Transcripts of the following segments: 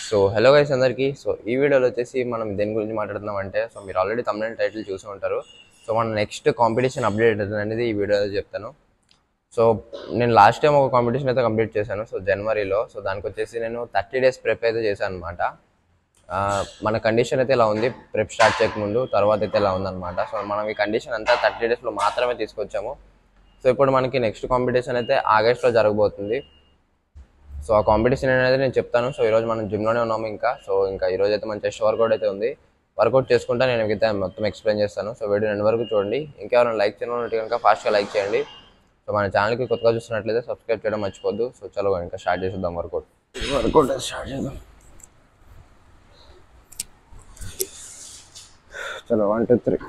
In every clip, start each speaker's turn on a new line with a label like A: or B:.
A: So hello guys అందరికీ. So ఈ వీడియోలో వచ్చేసి మనం దేని గురించి మాట్లాడుతున్నాం అంటే, సో మీరు ఆల్రెడీ తమిళ టైటిల్ చూసి ఉంటారు. సో మన నెక్స్ట్ కాంపిటీషన్ అప్డేట్ అనేది ఈ వీడియోలో చెప్తాను. సో నేను లాస్ట్ టైం ఒక కాంపిటీషన్ అయితే కంప్లీట్ చేశాను, సో జనవరిలో. సో దానికి వచ్చేసి నేను 30 days ప్రెప్ అయితే చేశాను అనమాట. మన కండిషన్ అయితే ఇలా ఉంది ప్రెప్ స్టార్ట్ చేయకముందు, తర్వాత అయితే ఇలా ఉందన్నమాట. సో మనం ఈ కండిషన్ అంతా 30 daysలో మాత్రమే తీసుకొచ్చాము. సో ఇప్పుడు మనకి నెక్స్ట్ కాంపిటీషన్ అయితే ఆగస్ట్లో జరగబోతుంది. సో ఆ కాంపిటీషన్ అనేది నేను చెప్తాను. సో ఈరోజు మనం జిమ్లోనే ఉన్నాము. ఇంకా ఈరోజు అయితే మన చెస్ట్ వర్కౌట్ అయితే ఉంది. వర్కౌట్ చేసుకుంటా నేను మిగతా మొత్తం ఎక్స్ప్లెయిన్ చేస్తాను. సో వీడియో ఎండ్ వరకు చూడండి. ఇంకెవరైనా లైక్ చేయనుంటే కనుక ఫాస్ట్గా లైక్ చేయండి. సో మన ఛానల్కి కొత్తగా చూస్తున్నట్లయితే సబ్స్క్రైబ్ చేయడం మర్చిపోద్దు. సో చలో ఇంకా స్టార్ట్ చేద్దాం వర్కౌట్ స్టార్ట్ చేద్దాం. చలో 1 2 3.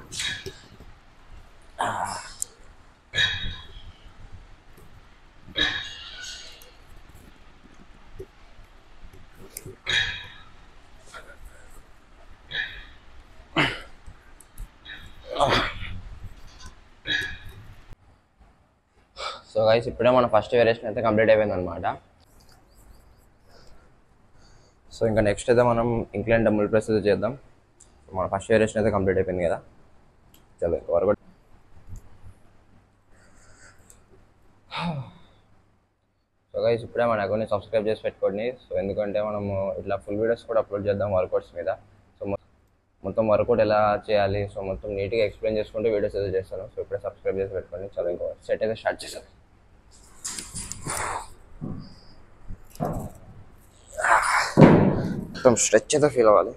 A: సో గైస్ ఇప్పుడే మన ఫస్ట్ వేరియేషన్ అయితే కంప్లీట్ అయిపోయింది అనమాట. సో ఇంకా నెక్స్ట్ అయితే మనం ఇంక్లైన్ డంబుల్ ప్రెస్ అయితే చేద్దాం. సో మన ఫస్ట్ వేరియేషన్ అయితే కంప్లీట్ అయిపోయింది కదా. చలో వర్కౌట్. సో గైస్ ఇప్పుడే మన అకౌంట్ని సబ్స్క్రైబ్ చేసి పెట్టుకోండి. సో ఎందుకంటే మనము ఇట్లా ఫుల్ వీడియోస్ కూడా అప్లోడ్ చేద్దాం వర్కౌట్స్ మీద. సో మొత్తం వర్కౌట్ ఎలా చేయాలి, సో మొత్తం నీట్గా ఎక్స్ప్లెయిన్ చేసుకుంటూ వీడియోస్ అయితే చేస్తాను. సో ఇప్పుడే సబ్స్క్రైబ్ చేసి పెట్టుకోండి. చలో ఇంకో సెట్ అయితే స్టార్ట్ చేస్తాను. మొత్తం స్ట్రెచ్ అయితే ఫీల్ అవ్వాలి.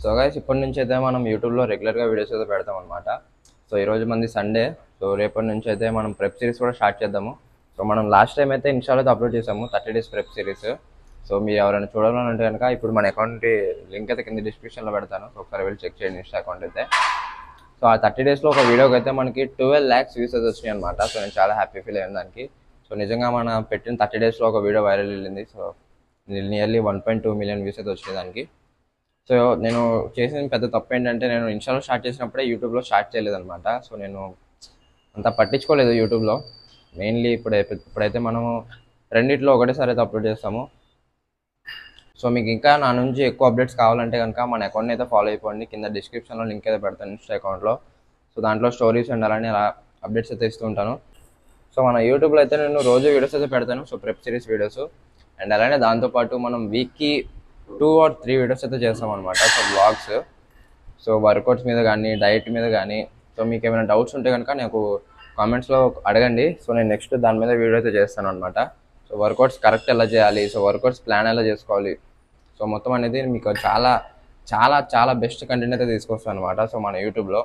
A: సో గైస్ ఇప్పటి నుంచి అయితే మనం యూట్యూబ్లో రెగ్యులర్గా వీడియోస్ అయితే పెడతాం అనమాట. సో ఈరోజు మంది సండే. సో రేపటి నుంచి అయితే మనం ప్రెప్ సిరీస్ కూడా స్టార్ట్ చేద్దాము. సో మనం లాస్ట్ టైం అయితే ఇన్స్టాలో అయితే అప్లోడ్ చేసాము 30 days ప్రెప్ సిరీస్. సో మీరు ఎవరైనా చూడాలంటే కనుక ఇప్పుడు మన అకౌంట్ లింక్ అయితే కింద డిస్క్రిప్షన్లో పెడతాను. సో ఒకసారి వెళ్ళి చెక్ చేయండి ఇన్స్టా అకౌంట్ అయితే. సో ఆ 30 daysలో ఒక వీడియోకి అయితే మనకి 12 lakhs వ్యూస్ అయితే వచ్చినాయి అనమాట. సో నేను చాలా హ్యాపీ ఫీల్ అయ్యాను దానికి. సో నిజంగా మనం పెట్టిన 30 daysలో ఒక వీడియో వైరల్ వెళ్ళింది. సో నియర్లీ 1.2 million వ్యూస్ అయితే వచ్చినాయి దానికి. సో నేను చేసిన పెద్ద తప్పు ఏంటంటే, నేను ఇన్స్టాలో స్టార్ట్ చేసినప్పుడే యూట్యూబ్లో స్టార్ట్ చేయలేదన్నమాట. సో నేను అంత పట్టించుకోలేదు యూట్యూబ్లో. మెయిన్లీ ఇప్పుడైతే మనము రెండిట్లో ఒకటేసారి అయితే అప్లోడ్ చేస్తాము. సో మీకు ఇంకా నా నుంచి ఎక్కువ అప్డేట్స్ కావాలంటే కనుక మన అకౌంట్ని అయితే ఫాలో అయిపోండి. కింద డిస్క్రిప్షన్లో లింక్ అయితే పెడతాను ఇన్స్టా అకౌంట్లో. సో దాంట్లో స్టోరీస్ అండ్ అలానే అలా అప్డేట్స్ అయితే ఇస్తూ ఉంటాను. సో మన యూట్యూబ్లో అయితే నేను రోజు వీడియోస్ అయితే పెడతాను. So prep series videos and అలానే దాంతోపాటు మనం వీక్కి 2 or 3 వీడియోస్ అయితే చేస్తాం అనమాట. సో బ్లాగ్స్, సో వర్కౌట్స్ మీద కానీ డైట్ మీద కానీ. సో మీకు ఏమైనా డౌట్స్ ఉంటే కనుక నాకు కామెంట్స్లో అడగండి. సో నేను నెక్స్ట్ దాని మీద వీడియో అయితే చేస్తాను అనమాట. సో వర్కౌట్స్ కరెక్ట్ ఎలా చేయాలి, సో వర్కౌట్స్ ప్లాన్ ఎలా చేసుకోవాలి, సో మొత్తం అనేది మీకు చాలా చాలా చాలా బెస్ట్ కంటెంట్ అయితే తీసుకొస్తాను అనమాట. సో మన యూట్యూబ్లో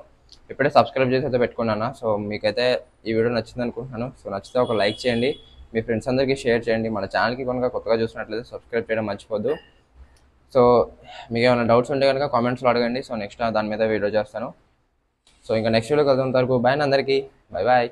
A: ఇప్పుడే సబ్స్క్రైబ్ చేసి అయితే పెట్టుకున్నాను. సో మీకైతే ఈ వీడియో నచ్చింది అనుకుంటున్నాను. సో నచ్చితే ఒక లైక్ చేయండి, మీ ఫ్రెండ్స్ అందరికీ షేర్ చేయండి. మన ఛానల్కి కనుక కొత్తగా చూసినట్లయితే సబ్స్క్రైబ్ చేయడం మర్చిపోద్దు. సో మీకు ఏమైనా డౌట్స్ ఉంటే కనుక కామెంట్స్లో అడగండి. సో నెక్స్ట్ దాని మీద వీడియో చేస్తాను. సో ఇంకా నెక్స్ట్ వీడియో కలుద్దాం. వరకు బాయ్ అందరికీ. Bye bye.